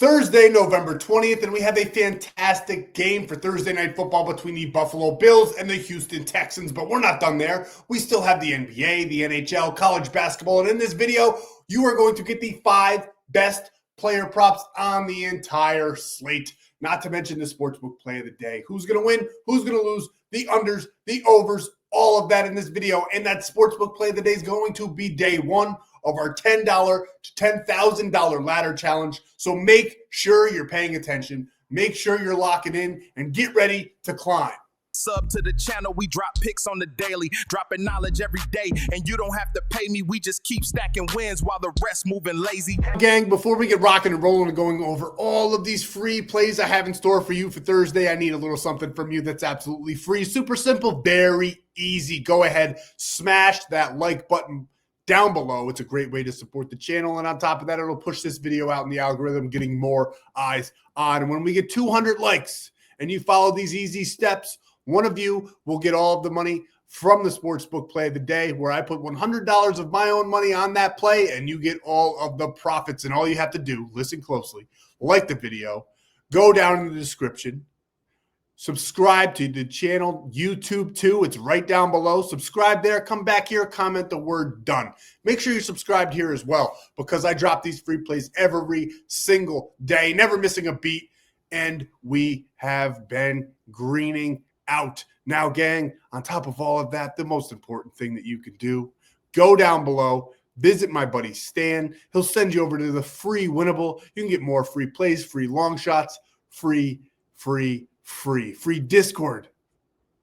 Thursday, November 20th, and we have a fantastic game for Thursday Night Football between the Buffalo Bills and the Houston Texans, but we're not done there. We still have the NBA, the NHL, college basketball, and in this video, you are going to get the 5 best player props on the entire slate, not to mention the sportsbook play of the day. Who's going to win? Who's going to lose? The unders, the overs, all of that in this video, and that sportsbook play of the day is going to be day 1 of our $10 to $10,000 ladder challenge. So make sure you're paying attention, make sure you're locking in, and get ready to climb. Sub to the channel, we drop picks on the daily, dropping knowledge every day, and you don't have to pay me, we just keep stacking wins while the rest moving lazy. Gang, before we get rocking and rolling and going over all of these free plays I have in store for you for Thursday, I need a little something from you that's absolutely free, super simple, very easy. Go ahead, smash that like button down below. It's a great way to support the channel, and on top of that, it'll push this video out in the algorithm, getting more eyes on. And when we get 200 likes and you follow these easy steps, one of you will get all of the money from the sportsbook play of the day, where I put $100 of my own money on that play, and you get all of the profits. And all you have to do, listen closely, like the video, go down in the description, subscribe to the channel, YouTube too. It's right down below. Subscribe there. Come back here. Comment the word done. Make sure you're subscribed here as well, because I drop these free plays every single day, never missing a beat. And we have been greening out. Now, gang, on top of all of that, the most important thing that you can do, go down below, visit my buddy Stan. He'll send you over to the free Winnable. You can get more free plays, free long shots, free Discord,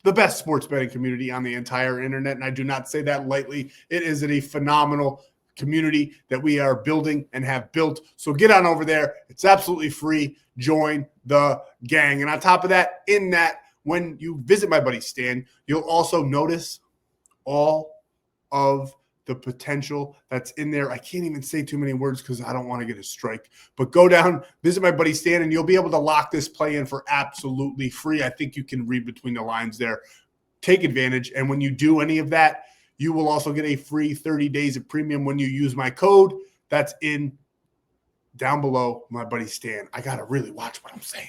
the best sports betting community on the entire internet. And I do not say that lightly. It is a phenomenal community that we are building and have built. So get on over there. It's absolutely free. Join the gang. And on top of that, in that, when you visit my buddy Stan, you'll also notice all of the potential that's in there. I can't even say too many words because I don't want to get a strike. But go down, visit my buddy Stan, and you'll be able to lock this play in for absolutely free. I think you can read between the lines there. Take advantage. And when you do any of that, you will also get a free 30 days of premium when you use my code. That's in down below, my buddy Stan. I got to really watch what I'm saying.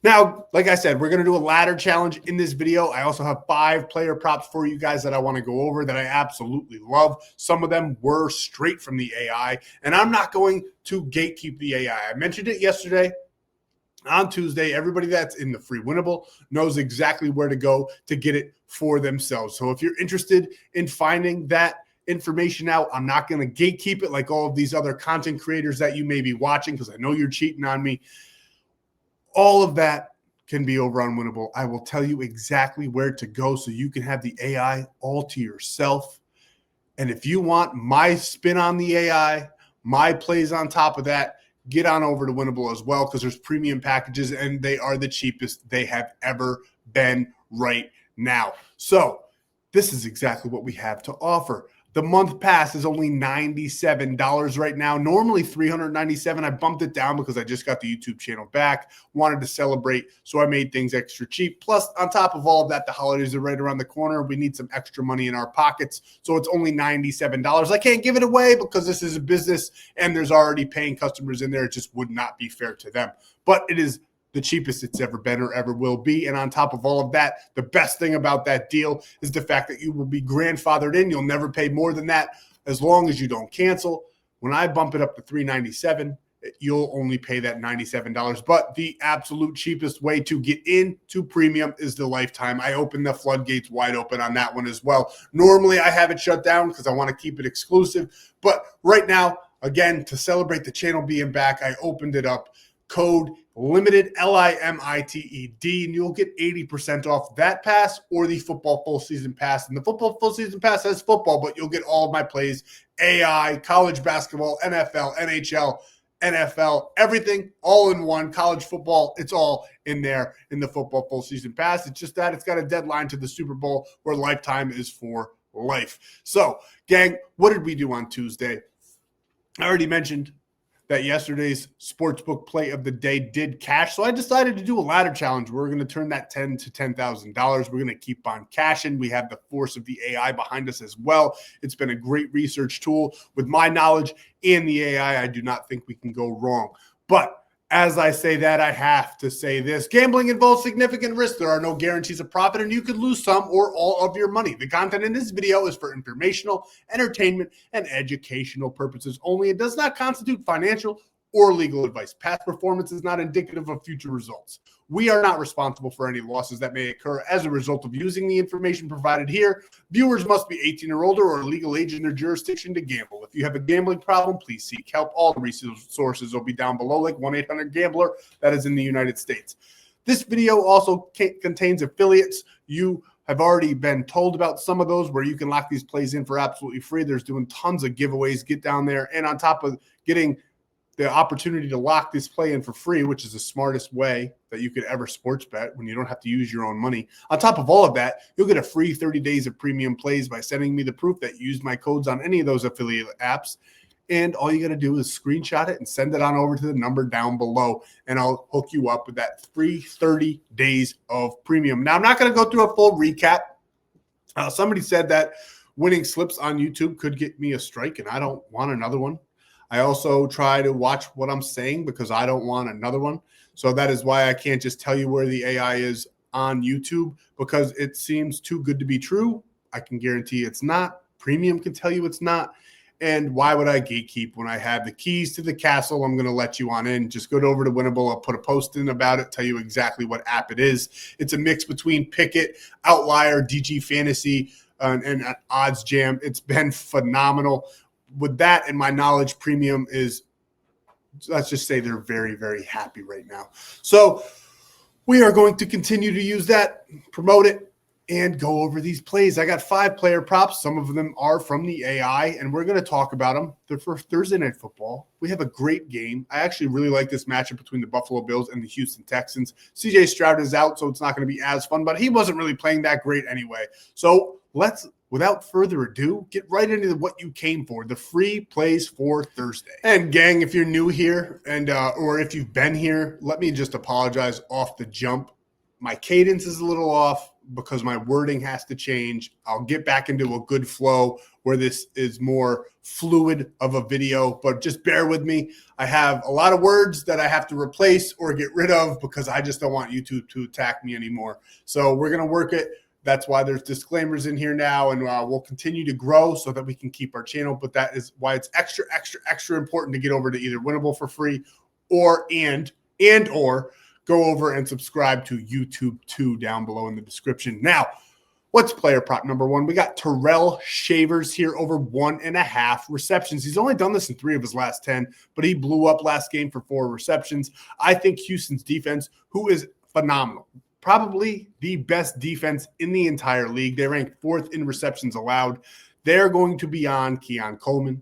Now, like I said, we're going to do a ladder challenge in this video. I also have 5 player props for you guys that I want to go over that I absolutely love. Some of them were straight from the AI, and I'm not going to gatekeep the AI. I mentioned it yesterday. On Tuesday, everybody that's in the free Winnable knows exactly where to go to get it for themselves. So if you're interested in finding that information out, I'm not going to gatekeep it like all of these other content creators that you may be watching, because I know you're cheating on me. All of that can be over on Winnable. I will tell you exactly where to go so you can have the AI all to yourself. And if you want my spin on the AI, my plays on top of that, get on over to Winnable as well, because there's premium packages and they are the cheapest they have ever been right now. So this is exactly what we have to offer. The month pass is only $97 right now. Normally $397. I bumped it down because I just got the YouTube channel back. Wanted to celebrate, so I made things extra cheap. Plus, on top of all of that, the holidays are right around the corner. We need some extra money in our pockets, so it's only $97. I can't give it away because this is a business and there's already paying customers in there. It just would not be fair to them. But it is the cheapest it's ever been or ever will be. And on top of all of that, the best thing about that deal is the fact that you will be grandfathered in. You'll never pay more than that as long as you don't cancel. When I bump it up to $397, you'll only pay that $97. But the absolute cheapest way to get into premium is the lifetime. I open the floodgates wide open on that one as well. Normally I have it shut down because I want to keep it exclusive. But right now, again, to celebrate the channel being back, I opened it up. Code LIMITED, LIMITED, and you'll get 80% off that pass or the football full season pass. And the football full season pass has football, but you'll get all of my plays, AI, college basketball, NFL, NHL, NFL, everything all in one. College football, it's all in there in the football full season pass. It's just that it's got a deadline to the Super Bowl where lifetime is for life. So, gang, what did we do on Tuesday? I already mentioned that yesterday's sportsbook play of the day did cash. So I decided to do a ladder challenge. We're going to turn that $10,000 to $10,000. We're going to keep on cashing. We have the force of the AI behind us as well. It's been a great research tool. With my knowledge and the AI, I do not think we can go wrong. But As I say that, I have to say this. Gambling involves significant risk. There are no guarantees of profit, and you could lose some or all of your money. The content in this video is for informational, entertainment, and educational purposes only. It does not constitute financial or legal advice. Past performance is not indicative of future results. We are not responsible for any losses that may occur as a result of using the information provided here. Viewers must be 18 or older or legal age in their jurisdiction to gamble. If you have a gambling problem, please seek help. All the resources will be down below, like 1-800-GAMBLER. That is in the United States. This video also contains affiliates. You have already been told about some of those where you can lock these plays in for absolutely free. There's doing tons of giveaways. Get down there. And on top of getting the opportunity to lock this play in for free, which is the smartest way that you could ever sports bet when you don't have to use your own money. On top of all of that, you'll get a free 30 days of premium plays by sending me the proof that you used my codes on any of those affiliate apps. And all you got to do is screenshot it and send it on over to the number down below, and I'll hook you up with that free 30 days of premium. Now, I'm not going to go through a full recap. Somebody said that winning slips on YouTube could get me a strike, and I don't want another one. I also try to watch what I'm saying because I don't want another one. So that is why I can't just tell you where the AI is on YouTube, because it seems too good to be true. I can guarantee it's not. Premium can tell you it's not. And why would I gatekeep when I have the keys to the castle? I'm going to let you on in. Just go over to Winible. I'll put a post in about it, tell you exactly what app it is. It's a mix between Pickett, Outlier, DG Fantasy, and Odds Jam. It's been phenomenal. With that and my knowledge, premium is, let's just say they're very, very happy right now. So we are going to continue to use that, promote it, and go over these plays. I got 5 player props. Some of them are from the AI, and we're going to talk about them. They're for Thursday Night Football. We have a great game. I actually really like this matchup between the Buffalo Bills and the Houston Texans. CJ Stroud is out, so it's not going to be as fun, but he wasn't really playing that great anyway. So let's, without further ado, get right into what you came for, the free plays for Thursday. And gang, if you're new here and or if you've been here, let me just apologize off the jump. My cadence is a little off because my wording has to change. I'll get back into a good flow where this is more fluid of a video, but just bear with me. I have a lot of words that I have to replace or get rid of because I just don't want YouTube to attack me anymore. So we're going to work it. That's why there's disclaimers in here now, and we'll continue to grow so that we can keep our channel. But that is why it's extra, extra, extra important to get over to either Winible for free or go over and subscribe to YouTube too down below in the description. Now, what's player prop number 1? We got Terrell Shavers here over 1.5 receptions. He's only done this in 3 of his last 10, but he blew up last game for 4 receptions. I think Houston's defense, who is phenomenal, probably the best defense in the entire league. They rank 4th in receptions allowed. They're going to be on Keon Coleman.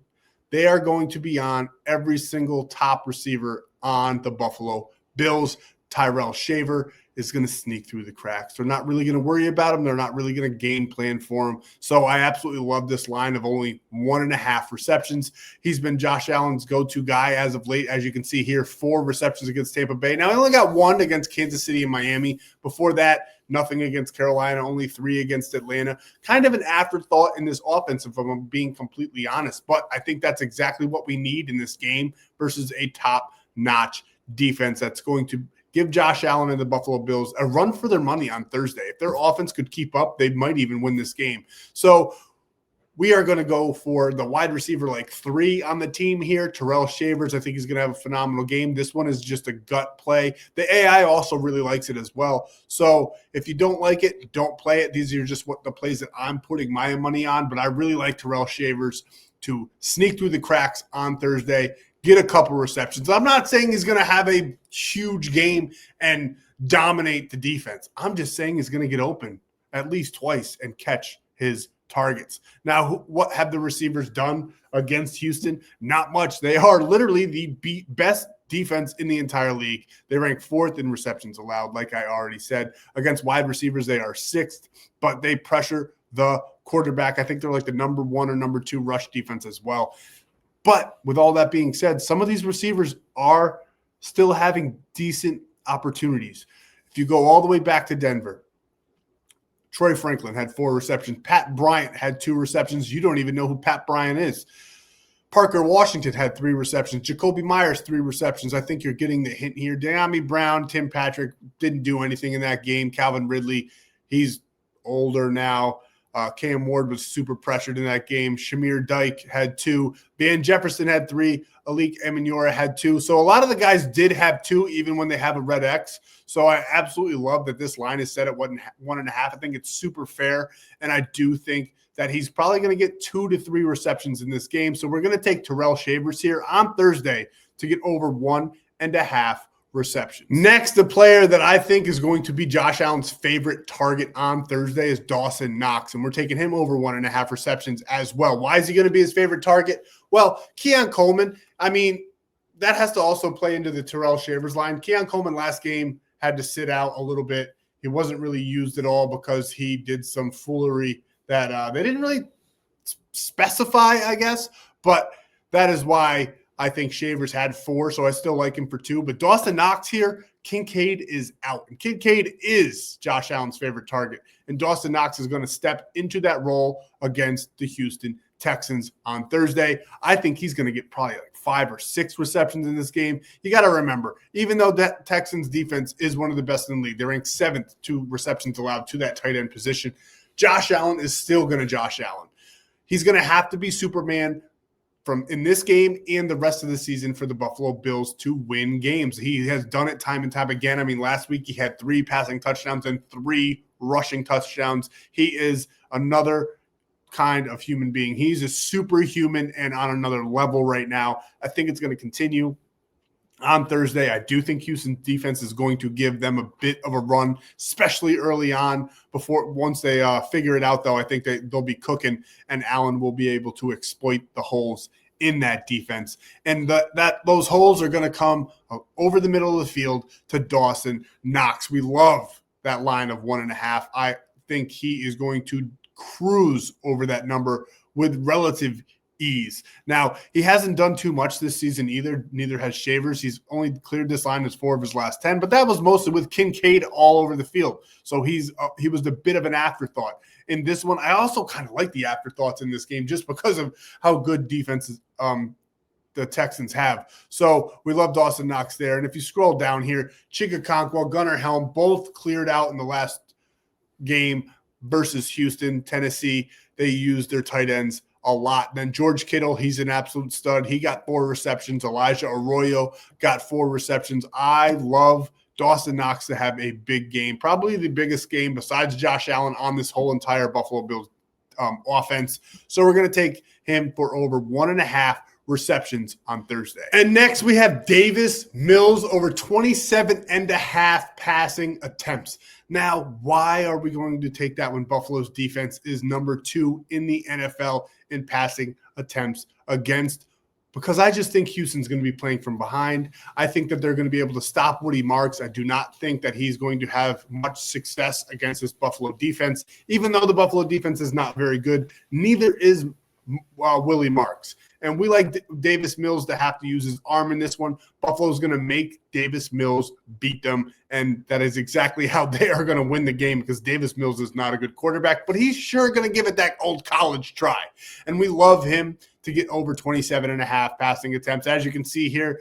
They are going to be on every single top receiver on the Buffalo Bills. Tyrell Shaver is going to sneak through the cracks. They're not really going to worry about him. They're not really going to game plan for him. So I absolutely love this line of only 1.5 receptions. He's been Josh Allen's go-to guy as of late. As you can see here, 4 receptions against Tampa Bay. Now, he only got 1 against Kansas City and Miami. Before that, nothing against Carolina, only 3 against Atlanta. Kind of an afterthought in this offense, if I'm being completely honest. But I think that's exactly what we need in this game versus a top-notch defense that's going to give Josh Allen and the Buffalo Bills a run for their money on Thursday. If their offense could keep up, they might even win this game. So we are going to go for the wide receiver like 3 on the team here. Terrell Shavers, I think he's going to have a phenomenal game. This one is just a gut play. The AI also really likes it as well. So if you don't like it, don't play it. These are just what the plays that I'm putting my money on. But I really like Terrell Shavers to sneak through the cracks on Thursday, get a couple receptions. I'm not saying he's going to have a huge game and dominate the defense. I'm just saying he's going to get open at least twice and catch his targets. Now, what have the receivers done against Houston? Not much. They are literally the best defense in the entire league. They rank 4th in receptions allowed, like I already said. Against wide receivers, they are 6th, but they pressure the quarterback. I think they're like the number 1 or number 2 rush defense as well. But with all that being said, some of these receivers are still having decent opportunities. If you go all the way back to Denver, Troy Franklin had 4 receptions. Pat Bryant had 2 receptions. You don't even know who Pat Bryant is. Parker Washington had 3 receptions. Jacoby Myers, 3 receptions. I think you're getting the hint here. De'Ami Brown, Tim Patrick didn't do anything in that game. Calvin Ridley, he's older now. Cam Ward was super pressured in that game. Shamir Dyke had 2. Van Jefferson had 3. Alik Amenora had 2. So a lot of the guys did have 2, even when they have a red X. So I absolutely love that this line is set at 1.5. I think it's super fair. And I do think that he's probably going to get 2 to 3 receptions in this game. So we're going to take Terrell Shavers here on Thursday to get over 1.5 receptions. Next, the player that I think is going to be Josh Allen's favorite target on Thursday is Dawson Knox, and we're taking him over 1.5 receptions as well. Why is he going to be his favorite target? Well, Keon Coleman, I mean, that has to also play into the Terrell Shavers line. Keon Coleman last game had to sit out a little bit. He wasn't really used at all because he did some foolery that they didn't really specify, I guess, but that is why I think Shavers had 4, so I still like him for 2. But Dawson Knox here, Kincaid is out. And Kincaid is Josh Allen's favorite target. And Dawson Knox is going to step into that role against the Houston Texans on Thursday. I think he's going to get probably like 5 or 6 receptions in this game. You got to remember, even though that Texans defense is one of the best in the league, they're ranked 7th to receptions allowed to that tight end position. Josh Allen is still going to Josh Allen. He's going to have to be Superman from in this game and the rest of the season for the Buffalo Bills to win games. He has done it time and time again. I mean, last week he had 3 passing touchdowns and 3 rushing touchdowns. He is another kind of human being. He's a superhuman and on another level right now. I think it's going to continue on Thursday. I do think Houston's defense is going to give them a bit of a run, especially early on. Once they figure it out, though, I think they'll be cooking, and Allen will be able to exploit the holes in that defense. And those holes are going to come over the middle of the field to Dawson Knox. We love that line of 1.5. I think he is going to cruise over that number with relative ease. Now, he hasn't done too much this season either. Neither has Shavers. He's only cleared this line as 4 of his last 10, but that was mostly with Kincaid all over the field. So he was a bit of an afterthought. In this one, I also kind of like the afterthoughts in this game just because of how good defenses the Texans have. So we love Dawson Knox there. And if you scroll down here, Chigakonkwo, Gunnar Helm, both cleared out in the last game versus Houston, Tennessee. They used their tight ends a lot. Then George Kittle, he's an absolute stud. He got 4 receptions. Elijah Arroyo got 4 receptions. I love Dawson Knox to have a big game, probably the biggest game besides Josh Allen on this whole entire Buffalo Bills offense. So we're going to take him for over 1.5 receptions on Thursday. And next we have Davis Mills over 27.5 passing attempts. Now, why are we going to take that when Buffalo's defense is number 2 in the NFL in passing attempts against? Because I just think Houston's going to be playing from behind. I think that they're going to be able to stop Woody Marks. I do not think that he's going to have much success against this Buffalo defense, even though the Buffalo defense is not very good. Neither is Willie Marks. And we like Davis Mills to have to use his arm in this one. Buffalo's going to make Davis Mills beat them, and that is exactly how they are going to win the game because Davis Mills is not a good quarterback, but he's sure going to give it that old college try. And we love him to get over 27.5 passing attempts. As you can see here,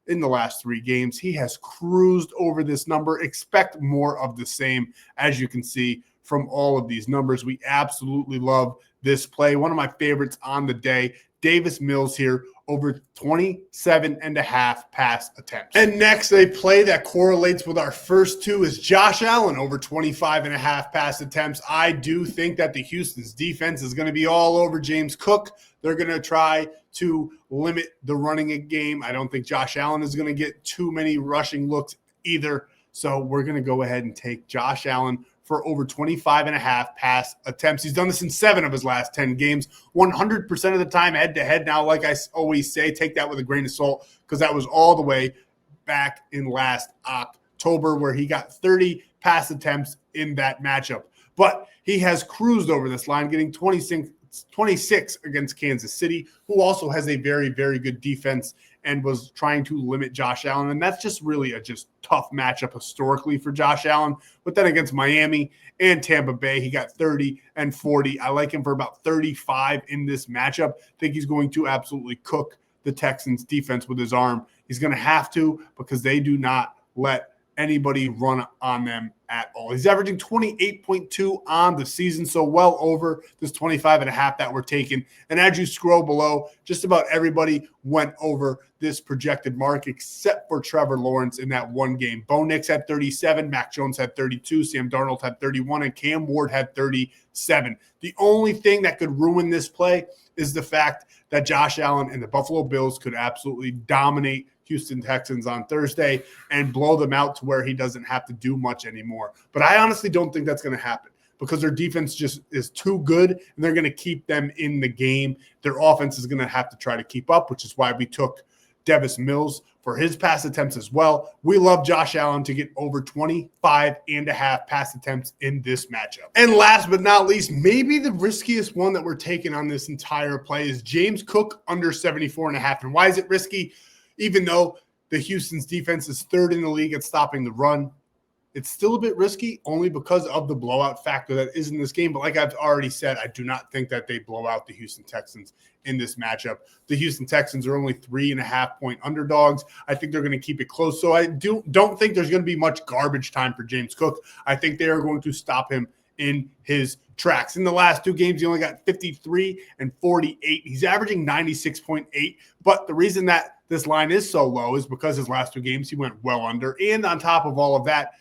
in the last 3 games, he has cruised over this number. Expect more of the same, as you can see from all of these numbers. We absolutely love this play. One of my favorites on the day. Davis Mills here over 27.5 pass attempts. And next, a play that correlates with our first 2 is Josh Allen over 25.5 pass attempts. I do think that the Houston's defense is going to be all over James Cook. They're going to try to limit the running game. I don't think Josh Allen is going to get too many rushing looks either. So we're going to go ahead and take Josh Allen for over 25.5 pass attempts. He's done this in 7 of his last 10 games, 100% of the time head-to-head. Now, like I always say, take that with a grain of salt because that was all the way back in last October where he got 30 pass attempts in that matchup. But he has cruised over this line, getting 26 against Kansas City, who also has a very, very good defense and was trying to limit Josh Allen. And that's just really a just tough matchup historically for Josh Allen. But then against Miami and Tampa Bay, he got 30 and 40. I like him for about 35 in this matchup. I think he's going to absolutely cook the Texans defense with his arm. He's going to have to, because they do not let anybody run on them at all. He's averaging 28.2 on the season, so well over this 25.5 that we're taking. And as you scroll below, just about everybody went over this projected mark except for Trevor Lawrence in that one game. Bo Nix had 37, Mac Jones had 32, Sam Darnold had 31, and Cam Ward had 37. The only thing that could ruin this play is the fact that Josh Allen and the Buffalo Bills could absolutely dominate Houston Texans on Thursday and blow them out to where he doesn't have to do much anymore. But I honestly don't think that's going to happen, because their defense just is too good, and they're going to keep them in the game. Their offense is going to have to try to keep up, which is why we took Davis Mills for his pass attempts as well. We love Josh Allen to get over 25.5 pass attempts in this matchup. And last but not least, maybe the riskiest one that we're taking on this entire play is James Cook under 74.5. And why is it risky? Even though the Houston's defense is third in the league at stopping the run, it's still a bit risky only because of the blowout factor that is in this game. But like I've already said, I do not think that they blow out the Houston Texans in this matchup. The Houston Texans are only 3.5-point underdogs. I think they're going to keep it close. So I don't think there's going to be much garbage time for James Cook. I think they are going to stop him in his tracks. In the last two games, he only got 53 and 48. He's averaging 96.8. But the reason that this line is so low is because his last two games he went well under. And on top of all of that,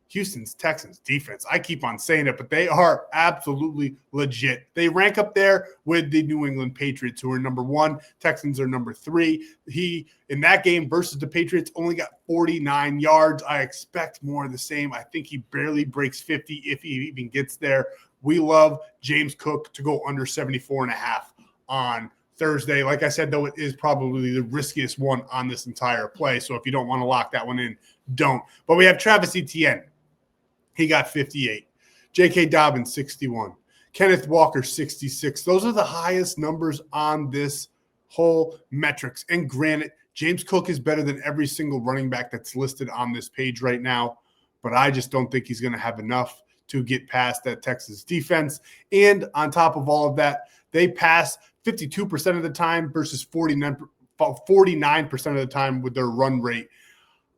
Houston's Texans defense, I keep on saying it, but they are absolutely legit. They rank up there with the New England Patriots, who are number 1. Texans are number 3. He, in that game versus the Patriots, only got 49 yards. I expect more of the same. I think he barely breaks 50 if he even gets there. We love James Cook to go under 74.5 on Thursday. Like I said, though, it is probably the riskiest one on this entire play. So if you don't want to lock that one in, don't. But we have Travis Etienne. He got 58. J.K. Dobbins, 61. Kenneth Walker, 66. Those are the highest numbers on this whole metrics. And granted, James Cook is better than every single running back that's listed on this page right now. But I just don't think he's going to have enough to get past that Texas defense. And on top of all of that, they pass 52% of the time versus 49% of the time with their run rate.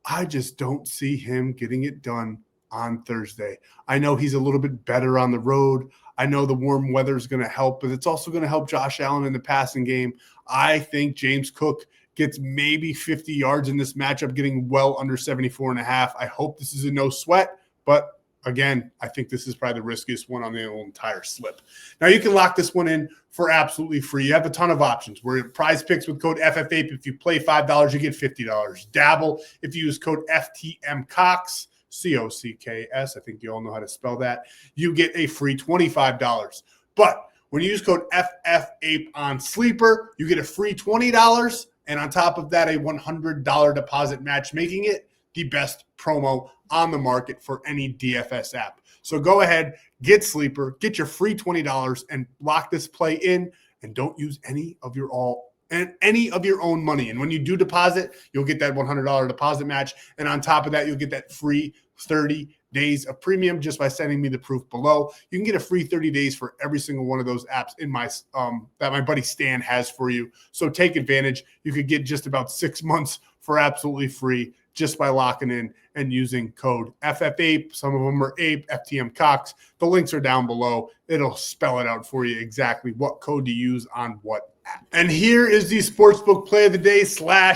I just don't see him getting it done on Thursday. I know he's a little bit better on the road. I know the warm weather is going to help, but it's also going to help Josh Allen in the passing game. I think James Cook gets maybe 50 yards in this matchup, getting well under 74.5. I hope this is a no sweat, but again, I think this is probably the riskiest one on the entire slip. Now, you can lock this one in for absolutely free. You have a ton of options. We're at Prizepicks with code FFAPE. If you play $5, you get $50. Dabble, if you use code FTMCOX, COCKS, I think you all know how to spell that, you get a free $25. But when you use code FFAPE on Sleeper, you get a free $20. And on top of that, a $100 deposit match, making it the best promo on the market for any DFS app. So go ahead, get Sleeper, get your free $20 and lock this play in, and don't use any of your own money. And when you do deposit, you'll get that $100 deposit match. And on top of that, you'll get that free 30 days of premium just by sending me the proof below. You can get a free 30 days for every single one of those apps in my that my buddy Stan has for you. So take advantage. You could get just about 6 months for absolutely free just by locking in and using code FFAPE. Some of them are APE, FTM Cox. The links are down below. It'll spell it out for you exactly what code to use on what app. And here is the Sportsbook Play of the Day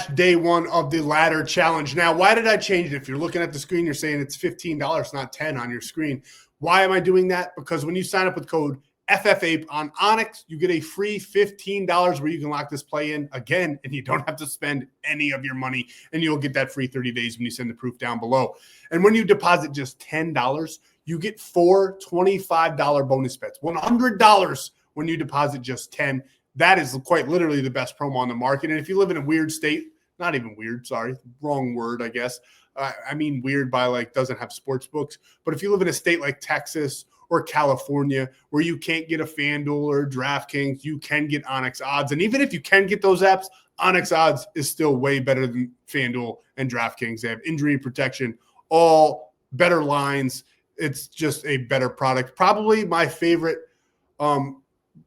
/ day one of the ladder challenge. Now, why did I change it? If you're looking at the screen, you're saying it's $15, not $10 on your screen. Why am I doing that? Because when you sign up with code FFAPE on ONYX, you get a free $15 where you can lock this play in again, and you don't have to spend any of your money, and you'll get that free 30 days when you send the proof down below. And when you deposit just $10, you get 4 $25 bonus bets, $100 when you deposit just 10. That is quite literally the best promo on the market. And if you live in a weird state, not even weird, sorry, wrong word, I guess. I mean weird by like doesn't have sports books. But if you live in a state like Texas or California where you can't get a FanDuel or DraftKings, you can get ONYX odds. And even if you can get those apps, ONYX odds is still way better than FanDuel and DraftKings. They have injury protection, all better lines. It's just a better product. Probably my favorite,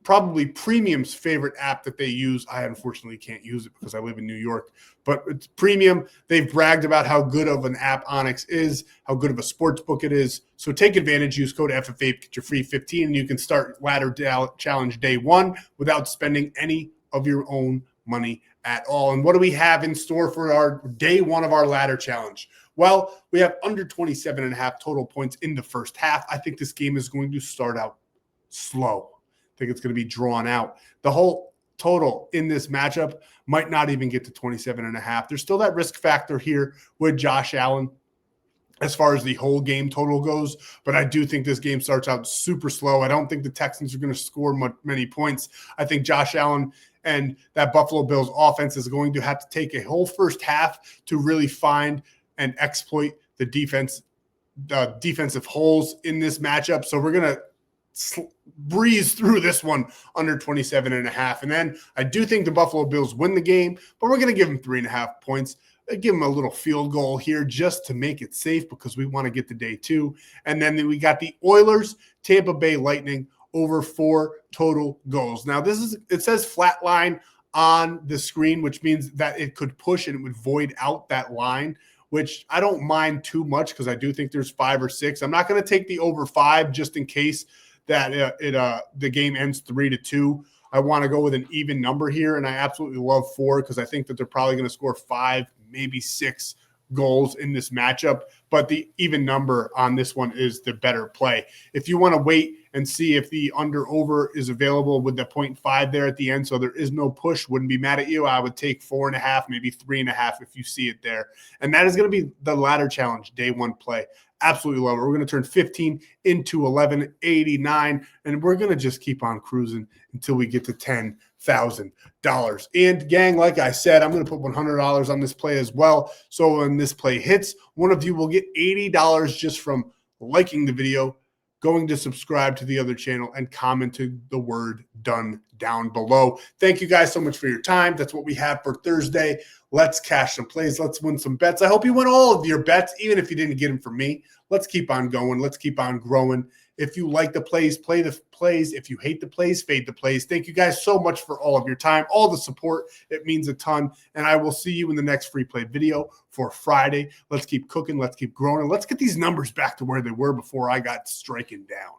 probably Premium's favorite app that they use. I unfortunately can't use it because I live in New York, but it's Premium. They've bragged about how good of an app ONYX is, how good of a sports book it is. So take advantage. Use code FFAPE, get your free 15, and you can start ladder challenge day 1 without spending any of your own money at all. And what do we have in store for our day 1 of our ladder challenge? Well, we have under 27.5 total points in the first half. I think this game is going to start out slow. I think it's going to be drawn out. The whole total in this matchup might not even get to 27.5. There's still that risk factor here with Josh Allen as far as the whole game total goes, but I do think this game starts out super slow. I don't think the Texans are going to score many points. I think Josh Allen and that Buffalo Bills offense is going to have to take a whole first half to really find and exploit the defensive holes in this matchup. So we're going to breeze through this one under 27.5. And then I do think the Buffalo Bills win the game, but we're going to give them 3.5 points. Give them a little field goal here just to make it safe because we want to get to day 2. And then we got the Oilers, Tampa Bay Lightning over 4 total goals. Now it says flat line on the screen, which means that it could push and it would void out that line, which I don't mind too much because I do think there's 5 or 6. I'm not going to take the over 5 just in case that the game ends 3-2. I want to go with an even number here, and I absolutely love 4 because I think that they're probably going to score 5, maybe 6 goals in this matchup, but the even number on this one is the better play. If you want to wait and see if the under-over is available with the 0.5 there at the end, so there is no push, wouldn't be mad at you. I would take 4.5, maybe 3.5 if you see it there. And that is going to be the ladder challenge, day 1 play. Absolutely love it. We're going to turn 15 into 1189, and we're going to just keep on cruising until we get to $10,000. And gang, like I said, I'm going to put $100 on this play as well. So when this play hits, one of you will get $80 just from liking the video, going to subscribe to the other channel, and commenting the word done down below. Thank you guys so much for your time. That's what we have for Thursday. Let's cash some plays. Let's win some bets. I hope you win all of your bets, even if you didn't get them from me. Let's keep on going. Let's keep on growing. If you like the plays, play the plays. If you hate the plays, fade the plays. Thank you guys so much for all of your time, all the support. It means a ton. And I will see you in the next free play video for Friday. Let's keep cooking. Let's keep growing. And let's get these numbers back to where they were before I got stricken down.